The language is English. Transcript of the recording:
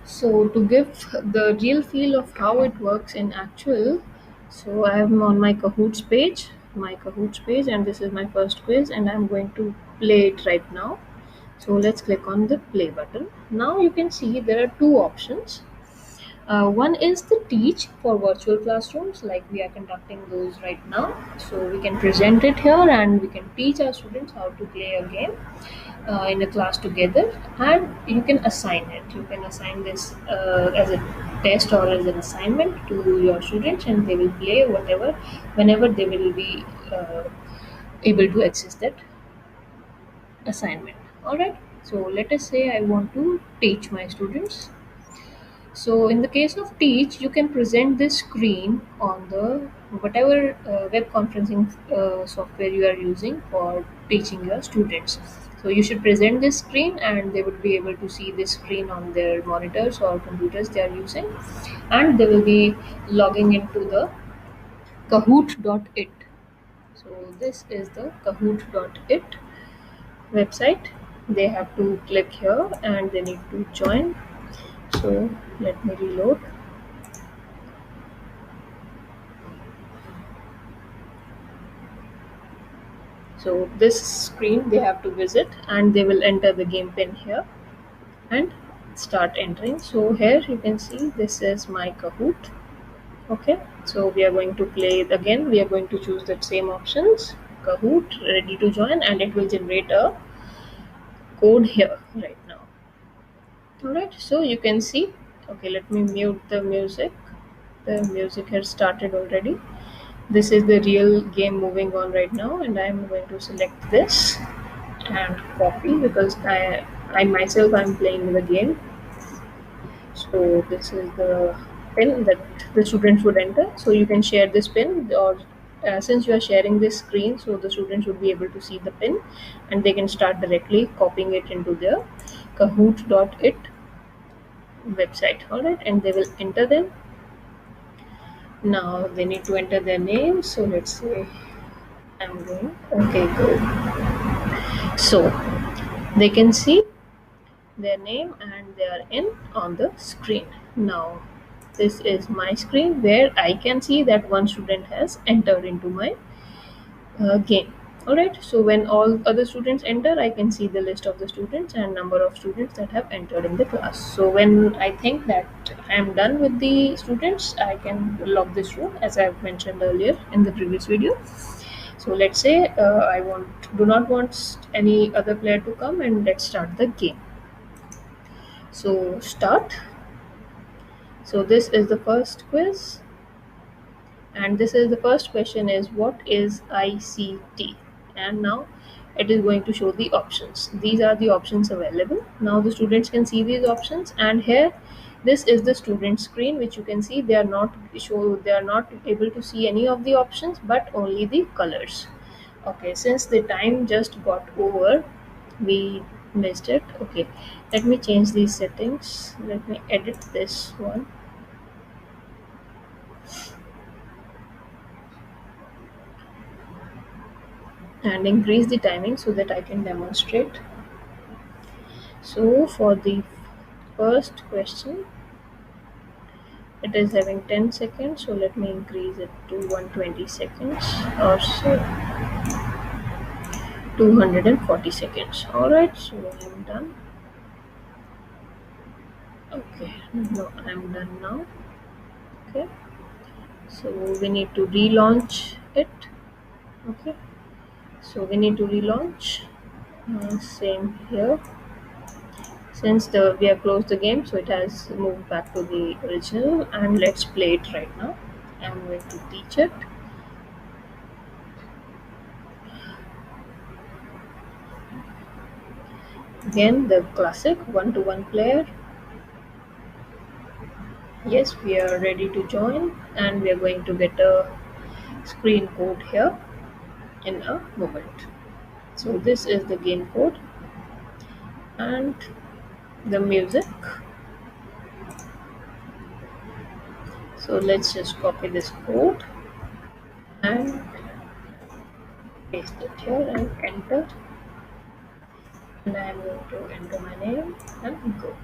So to give the real feel of how it works in actual, so I am on my Kahoot's page, and this is my first quiz, and I'm going to play it right now. So let's click on the play button. Now you can see there are two options. One is the teach for virtual classrooms, like we are conducting those right now. So we can present it here and we can teach our students how to play a game in a class together, and you can assign it. You can assign this as a test or as an assignment to your students, and they will play whatever, whenever they will be able to access that assignment. All right. So let us say I want to teach my students. So in the case of teach, you can present this screen on the whatever web conferencing software you are using for teaching your students. So you should present this screen, and they would be able to see this screen on their monitors or computers they are using, and they will be logging into the Kahoot.it. So this is the Kahoot.it website. They have to click here and they need to join. So let me reload. So this screen they have to visit, and they will enter the game pin here and start entering. So here you can see this is my Kahoot. Okay, so we are going to play it again. We are going to choose the same options, Kahoot, ready to join, and it will generate a code here right now. Alright, so you can see, okay, let me mute the music. The music has started already. This is the real game moving on right now, and I am going to select this and copy, because I myself am playing the game. So this is the pin that the students would enter. So you can share this pin, or since you are sharing this screen, so the students would be able to see the pin, and they can start directly copying it into their Kahoot.it website. All right, and they will enter them. Now they need to enter their name. So let's say I'm going. Okay, go. So they can see their name and they are in on the screen. Now this is my screen where I can see that one student has entered into my game. Alright, so when all other students enter, I can see the list of the students and number of students that have entered in the class. So when I think that I am done with the students, I can log this room, as I've mentioned earlier in the previous video. So let's say I do not want any other player to come, and let's start the game. So start. So this is the first quiz, and this is the first question is what is ICT, and now it is going to show the options. These are the options available. Now the students can see these options, and here this is the student screen, which you can see they are not able to see any of the options but only the colors. Okay, since the time just got over, we missed it. Okay, let me change these settings. Let me edit this one and increase the timing so that I can demonstrate. So for the first question, it is having 10 seconds, so let me increase it to 120 seconds, or so 240 seconds. Alright, so I'm done. Okay, no, I'm done now. Okay, so we need to relaunch it. Okay, so we need to relaunch. Same here. Since we have closed the game, so it has moved back to the original, and let's play it right now. I'm going to teach it. Again, the classic one-to-one player. Yes, we are ready to join, and we are going to get a screen code here in a moment. So this is the game code and the music. So let's just copy this code and paste it here and enter. And I am going to enter my name and go.